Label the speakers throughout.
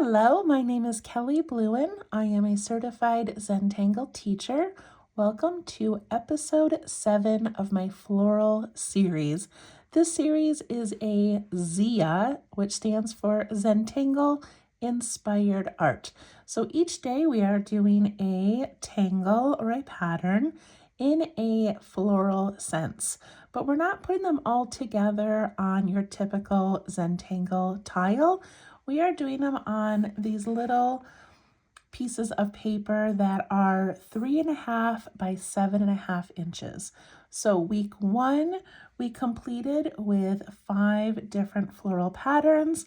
Speaker 1: Hello, my name is Kelly Bluen. I am a certified Zentangle teacher. Welcome to episode 7 of my floral series. This series is a ZIA, which stands for Zentangle Inspired Art. So each day we are doing a tangle or a pattern in a floral sense, but we're not putting them all together on your typical Zentangle tile. We are doing them on these little pieces of paper that are 3.5 by 7.5 inches. So week 1, we completed with 5 different floral patterns.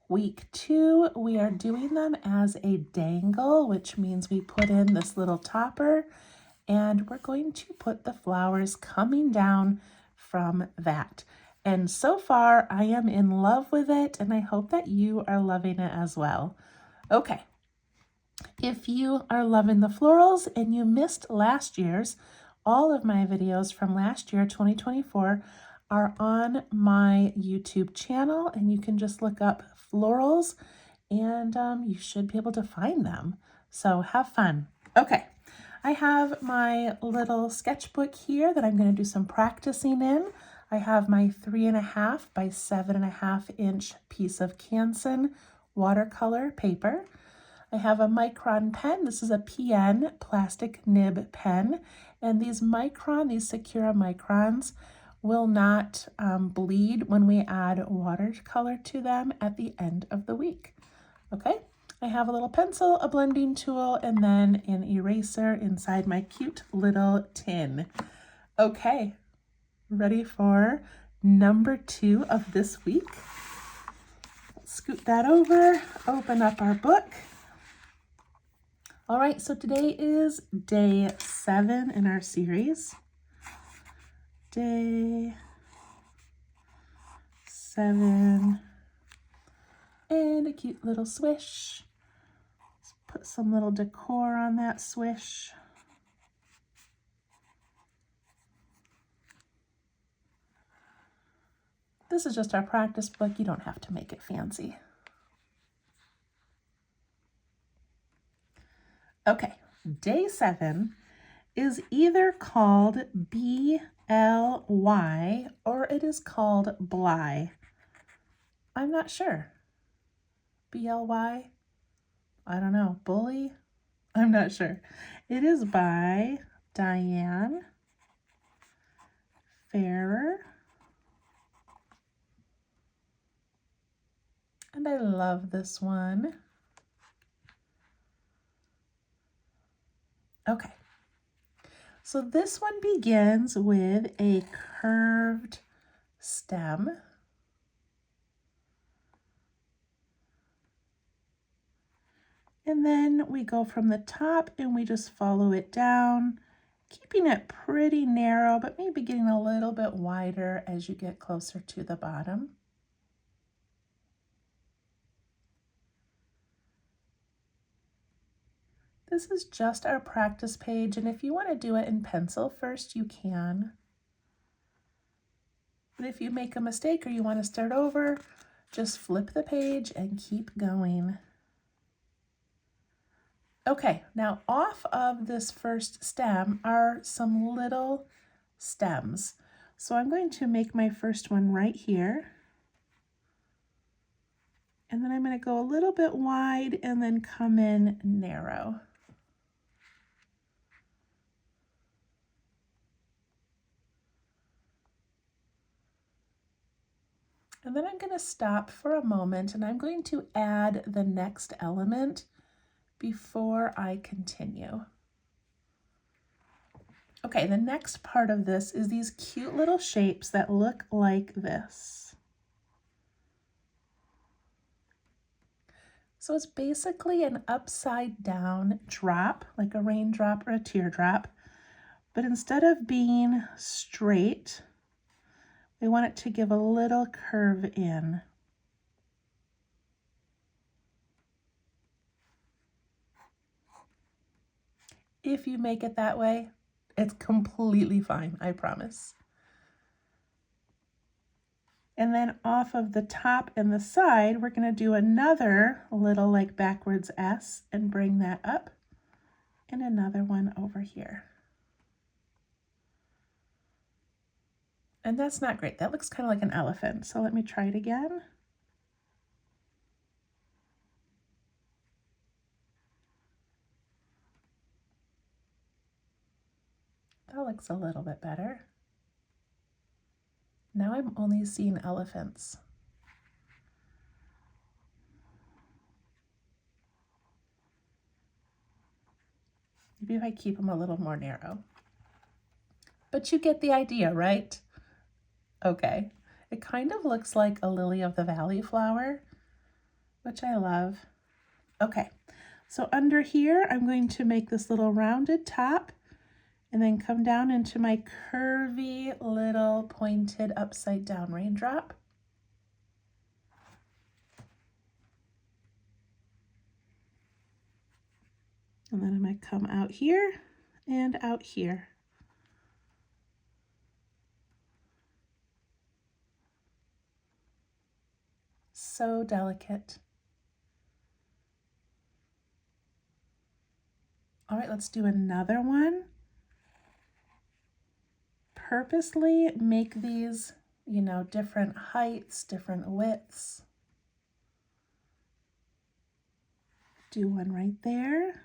Speaker 1: Week 2, we are doing them as a dangle, which means we put in this little topper and we're going to put the flowers coming down from that. And so far, I am in love with it, and I hope that you are loving it as well. Okay, if you are loving the florals and you missed last year's, all of my videos from last year, 2024, are on my YouTube channel, and you can just look up florals, and you should be able to find them. So have fun. Okay, I have my little sketchbook here that I'm going to do some practicing in. I have my 3.5 by 7.5 inch piece of Canson watercolor paper. I have a micron pen. This is a PN plastic nib pen. And these Sakura microns will not bleed when we add watercolor to them at the end of the week. Okay, I have a little pencil, a blending tool, and then an eraser inside my cute little tin. Okay, ready for number 2 of this week. Let's scoot that over, open up our book. All right, so today is day 7 in our series. Day 7, and a cute little swish. Let's put some little decor on that swish. This is just our practice book. You don't have to make it fancy. Okay, day 7 is either called BLY or it is called BLY. I'm not sure. BLY? I don't know. Bully? I'm not sure. It is by Diane Ferrer. And I love this one. Okay, so this one begins with a curved stem. And then we go from the top and we just follow it down, keeping it pretty narrow, but maybe getting a little bit wider as you get closer to the bottom. This is just our practice page, and if you want to do it in pencil first, you can. But if you make a mistake or you want to start over, just flip the page and keep going. Okay, now off of this first stem are some little stems. So I'm going to make my first one right here. And then I'm going to go a little bit wide and then come in narrow. And then I'm going to stop for a moment and I'm going to add the next element before I continue. Okay, the next part of this is these cute little shapes that look like this. So it's basically an upside down drop, like a raindrop or a teardrop, but instead of being straight, we want it to give a little curve in. If you make it that way, it's completely fine, I promise. And then off of the top and the side, we're going to do another little like backwards S and bring that up, and another one over here. And that's not great. That looks kind of like an elephant. So let me try it again. That looks a little bit better. Now I'm only seeing elephants. Maybe if I keep them a little more narrow. But you get the idea, right? Okay. It kind of looks like a lily of the valley flower, which I love. Okay, so under here, I'm going to make this little rounded top and then come down into my curvy little pointed upside down raindrop. And then I'm going to come out here and out here. So delicate. All right, let's do another one. Purposely make these, you know, different heights, different widths. Do one right there.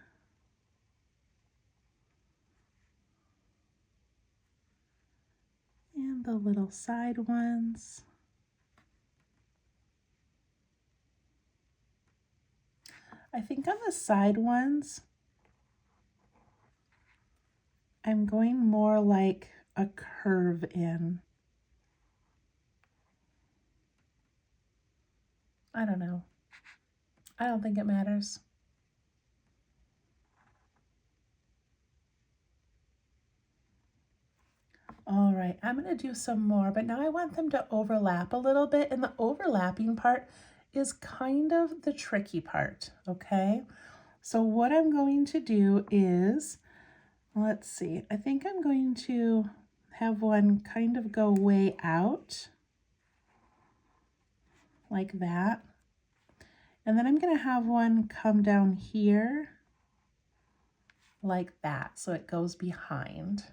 Speaker 1: And the little side ones. I think on the side ones, I'm going more like a curve in. I don't know. I don't think it matters. All right, I'm going to do some more, but now I want them to overlap a little bit, and the overlapping part is kind of the tricky part, okay? So what I'm going to do is, let's see, I think I'm going to have one kind of go way out, like that. And then I'm going to have one come down here, like that, so it goes behind.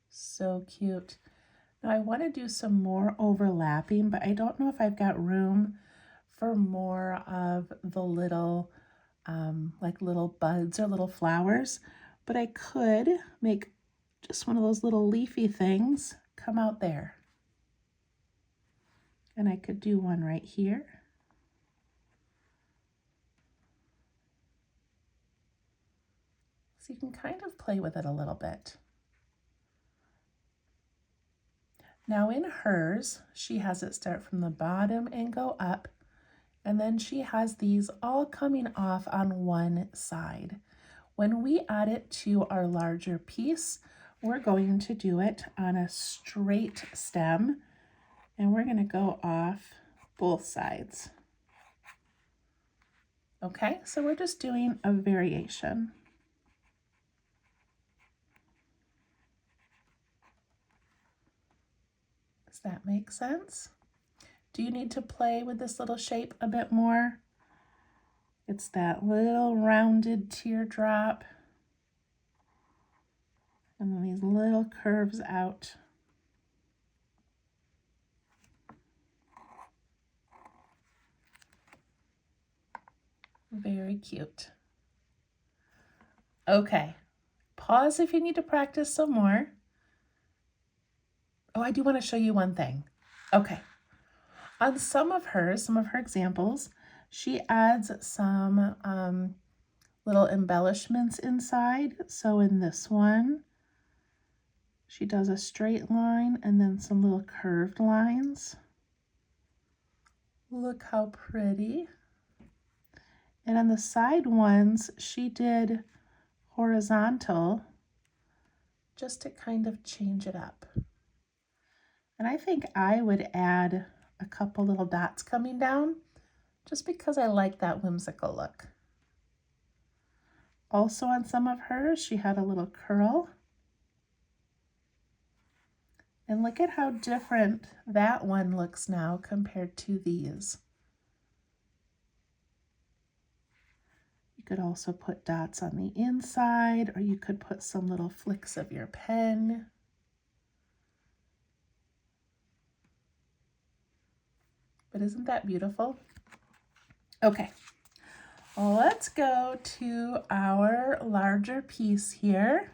Speaker 1: So cute. Now I want to do some more overlapping, but I don't know if I've got room for more of the little, like little buds or little flowers, but I could make just one of those little leafy things come out there. And I could do one right here. So you can kind of play with it a little bit. Now in hers, she has it start from the bottom and go up, and then she has these all coming off on one side. When we add it to our larger piece, we're going to do it on a straight stem, and we're going to go off both sides. Okay, so we're just doing a variation. Does that make sense? Do you need to play with this little shape a bit more? It's that little rounded teardrop, and then these little curves out. Very cute. Okay, pause if you need to practice some more. Oh, I do want to show you one thing. Okay, on some of her examples, she adds some little embellishments inside. So in this one, she does a straight line and then some little curved lines. Look how pretty. And on the side ones, she did horizontal just to kind of change it up. And I think I would add a couple little dots coming down just because I like that whimsical look. Also on some of hers, she had a little curl. And look at how different that one looks now compared to these. You could also put dots on the inside, or you could put some little flicks of your pen. But isn't that beautiful? Okay, let's go to our larger piece here.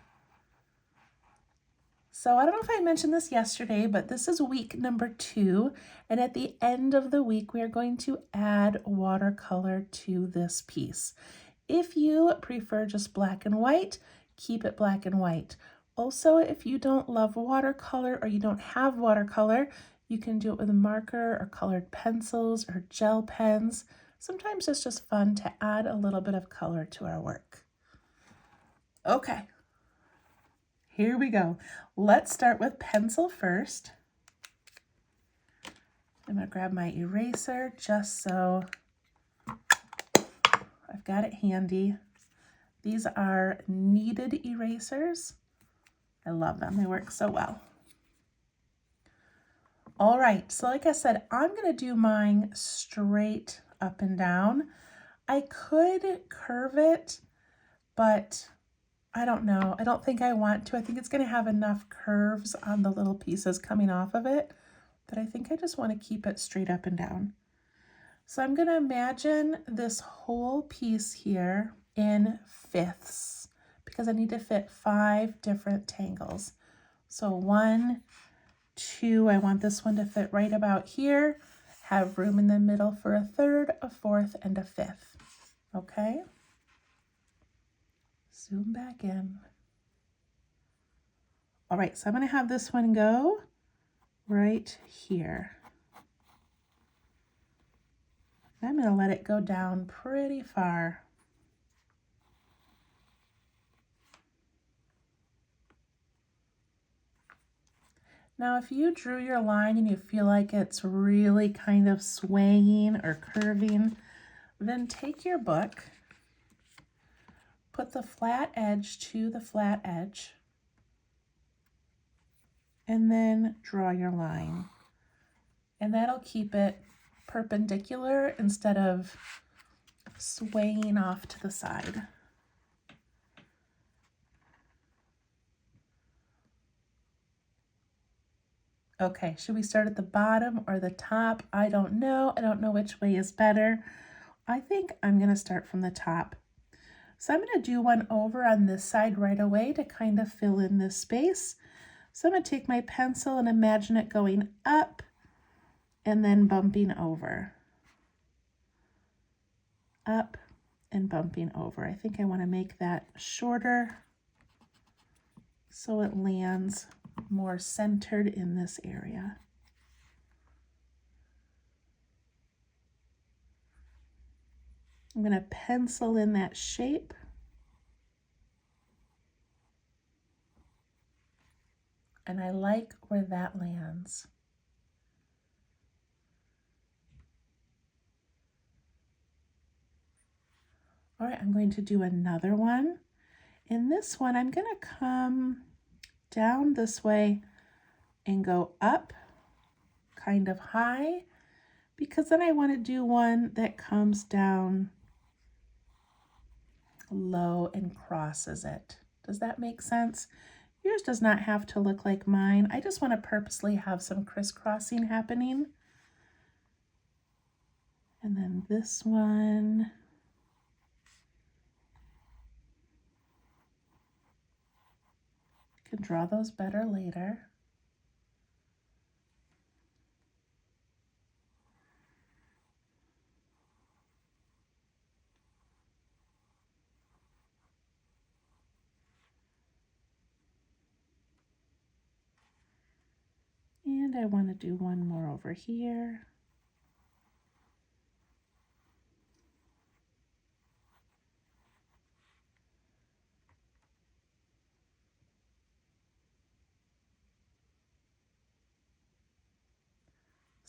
Speaker 1: So I don't know if I mentioned this yesterday, but this is week number 2. And at the end of the week, we are going to add watercolor to this piece. If you prefer just black and white, keep it black and white. Also, if you don't love watercolor or you don't have watercolor, you can do it with a marker or colored pencils or gel pens. Sometimes it's just fun to add a little bit of color to our work. Okay. Here we go. Let's start with pencil first. I'm going to grab my eraser just so I've got it handy. These are kneaded erasers. I love them. They work so well. All right, so like I said, I'm going to do mine straight up and down. I could curve it, but I don't know. I don't think I want to. I think it's going to have enough curves on the little pieces coming off of it that I think I just want to keep it straight up and down. So I'm going to imagine this whole piece here in fifths because I need to fit 5 different tangles. So 1, 2, I want this one to fit right about here, have room in the middle for a 3rd, a 4th, and a 5th. Okay? Zoom back in. All right, so I'm going to have this one go right here. I'm going to let it go down pretty far. Now, if you drew your line and you feel like it's really kind of swaying or curving, then take your book, put the flat edge to the flat edge, and then draw your line. And that'll keep it perpendicular instead of swaying off to the side. Okay, should we start at the bottom or the top? I don't know. I don't know which way is better. I think I'm going to start from the top. So I'm going to do one over on this side right away to kind of fill in this space. So I'm going to take my pencil and imagine it going up and then bumping over. Up and bumping over. I think I want to make that shorter so it lands more centered in this area. I'm going to pencil in that shape. And I like where that lands. All right, I'm going to do another one. In this one, I'm going to come down this way and go up kind of high, because then I want to do one that comes down low and crosses it. Does that make sense? Yours does not have to look like mine. I just want to purposely have some crisscrossing happening. And then this one. I can draw those better later. And I want to do one more over here.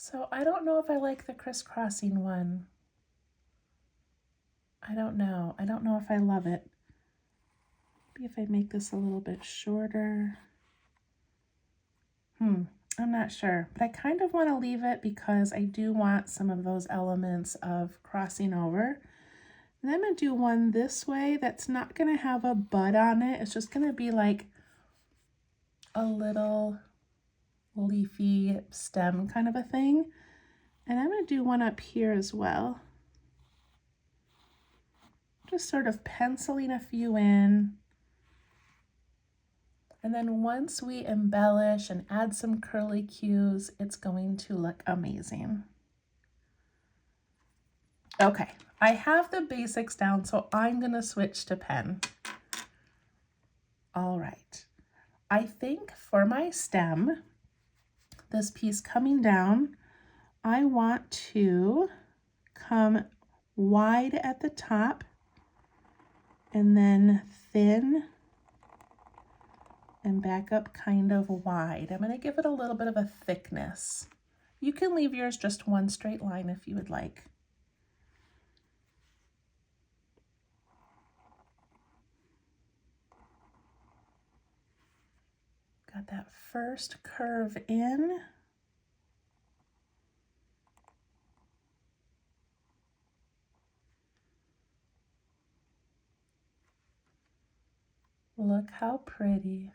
Speaker 1: So I don't know if I like the crisscrossing one. I don't know. I don't know if I love it. Maybe if I make this a little bit shorter. I'm not sure, but I kind of want to leave it because I do want some of those elements of crossing over. And I'm going to do one this way that's not going to have a bud on it. It's just going to be like a little leafy stem kind of a thing. And I'm going to do one up here as well. Just sort of penciling a few in. And then once we embellish and add some curly cues, it's going to look amazing. Okay, I have the basics down, so I'm going to switch to pen. All right, I think for my stem, this piece coming down, I want to come wide at the top and then thin and back up kind of wide. I'm going to give it a little bit of a thickness. You can leave yours just one straight line if you would like. Got that first curve in. Look how pretty.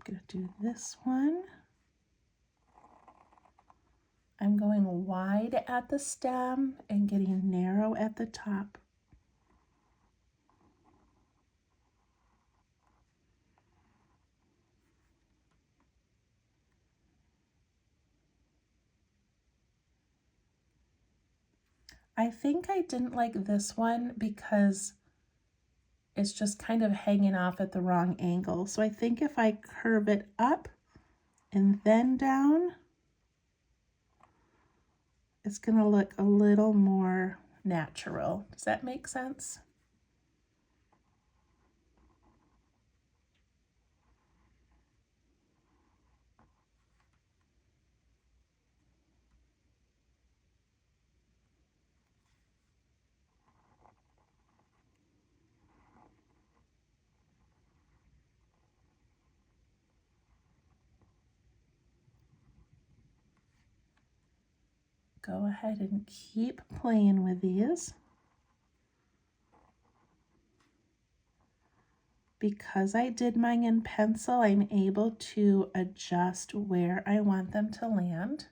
Speaker 1: I'm going to do this one. I'm going wide at the stem and getting narrow at the top. I think I didn't like this one because it's just kind of hanging off at the wrong angle. So I think if I curve it up and then down, it's going to look a little more natural. Does that make sense? Go ahead and keep playing with these. Because I did mine in pencil, I'm able to adjust where I want them to land.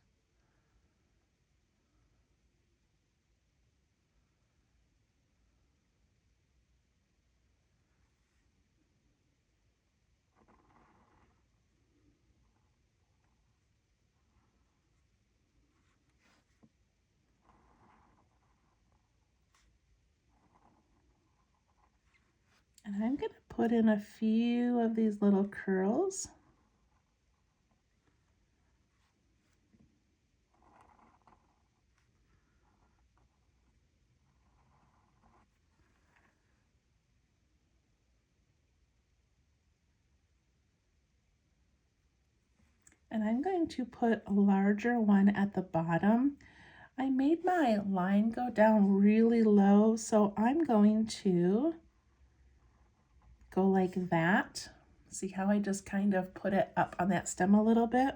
Speaker 1: And I'm going to put in a few of these little curls. And I'm going to put a larger one at the bottom. I made my line go down really low, so I'm going to go like that. See how I just kind of put it up on that stem a little bit?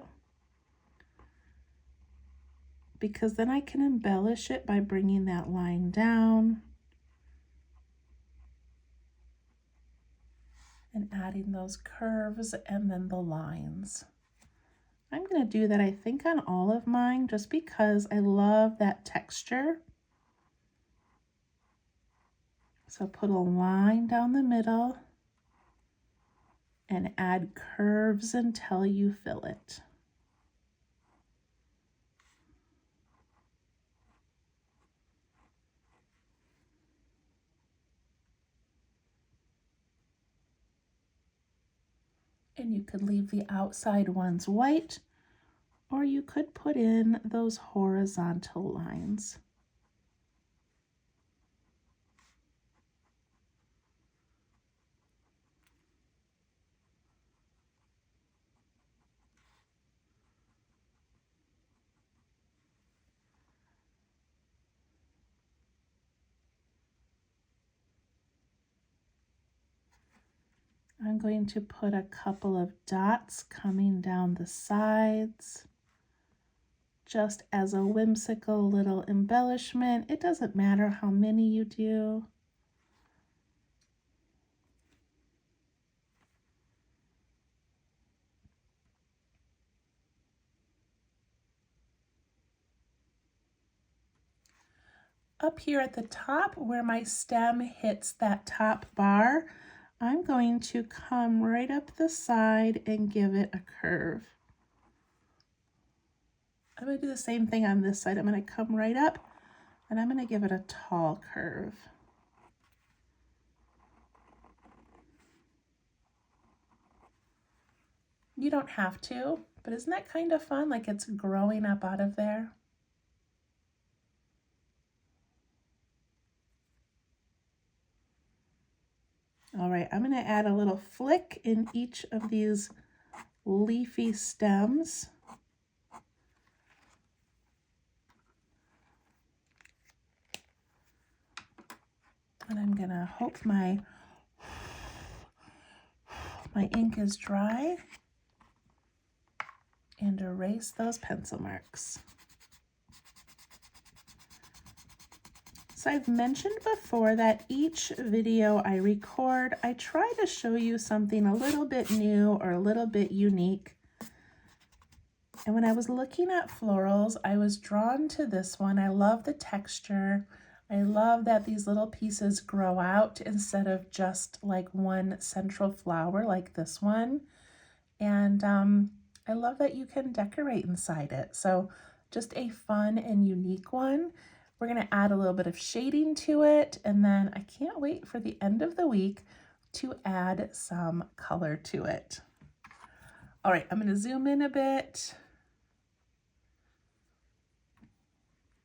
Speaker 1: Because then I can embellish it by bringing that line down and adding those curves and then the lines. I'm going to do that, I think, on all of mine just because I love that texture. So put a line down the middle and add curves until you fill it. And you could leave the outside ones white, or you could put in those horizontal lines. I'm going to put a couple of dots coming down the sides, just as a whimsical little embellishment. It doesn't matter how many you do. Up here at the top where my stem hits that top bar, I'm going to come right up the side and give it a curve. I'm going to do the same thing on this side. I'm going to come right up and I'm going to give it a tall curve. You don't have to, but isn't that kind of fun? Like it's growing up out of there. All right, I'm going to add a little flick in each of these leafy stems. And I'm going to hope my ink is dry and erase those pencil marks. So I've mentioned before that each video I record, I try to show you something a little bit new or a little bit unique. And when I was looking at florals, I was drawn to this one. I love the texture. I love that these little pieces grow out instead of just like one central flower like this one. And I love that you can decorate inside it. So just a fun and unique one. We're going to add a little bit of shading to it, and then I can't wait for the end of the week to add some color to it. All right, I'm going to zoom in a bit.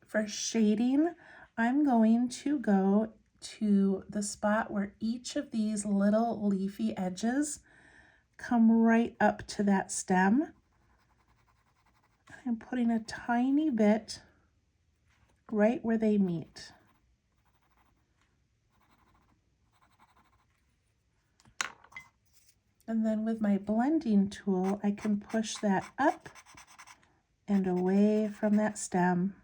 Speaker 1: For shading, I'm going to go to the spot where each of these little leafy edges come right up to that stem. I'm putting a tiny bit right where they meet. And then with my blending tool, I can push that up and away from that stem.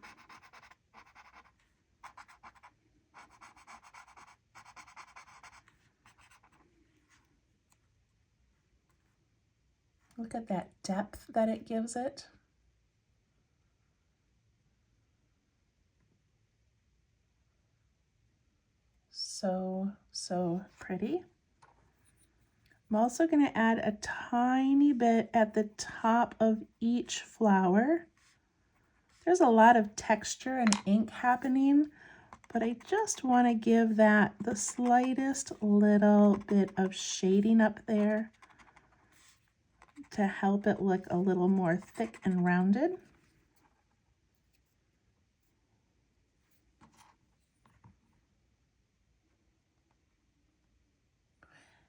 Speaker 1: Look at that depth that it gives it. So pretty. I'm also going to add a tiny bit at the top of each flower. There's a lot of texture and ink happening, but I just want to give that the slightest little bit of shading up there to help it look a little more thick and rounded.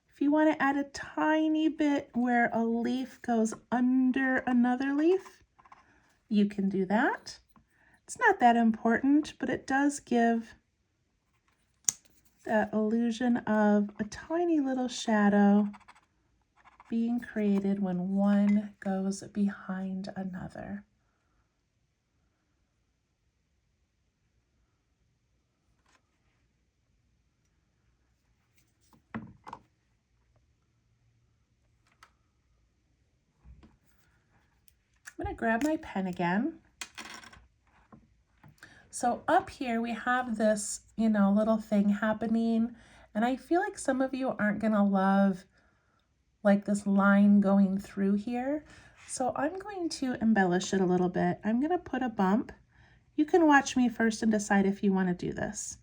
Speaker 1: If you want to add a tiny bit where a leaf goes under another leaf, you can do that. It's not that important, but it does give that illusion of a tiny little shadow being created when one goes behind another. I'm going to grab my pen again. So up here we have this, little thing happening, and I feel like some of you aren't going to love like this line going through here. So I'm going to embellish it a little bit. I'm going to put a bump. You can watch me first and decide if you want to do this.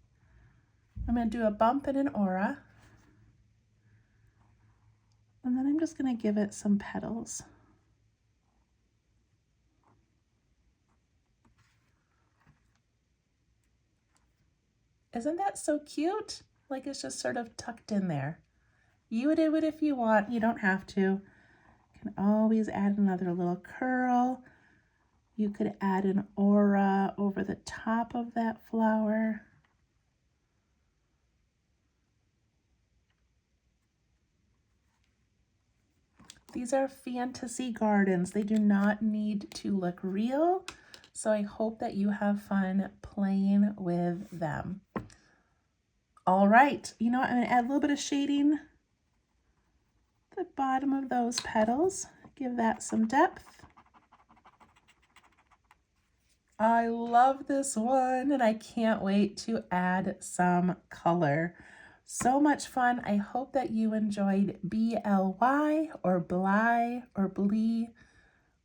Speaker 1: I'm going to do a bump and an aura. And then I'm just going to give it some petals. Isn't that so cute? Like it's just sort of tucked in there. You would do it if you want. You don't have to. You can always add another little curl. You could add an aura over the top of that flower. These are fantasy gardens. They do not need to look real. So I hope that you have fun playing with them. All right, you know what? I'm gonna add a little bit of shading at the bottom of those petals. Give that some depth. I love this one and I can't wait to add some color. So much fun. I hope that you enjoyed BLY or BLY or BLY.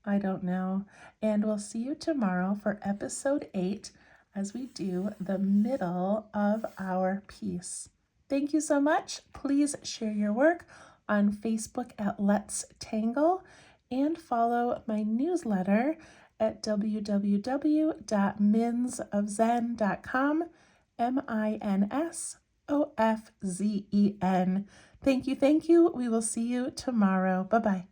Speaker 1: I don't know. And we'll see you tomorrow for episode 8 as we do the middle of our piece. Thank you so much. Please share your work on Facebook at Let's Tangle and follow my newsletter at www.minsofzen.com, MINSOFZEN. Thank you. We will see you tomorrow. Bye-bye.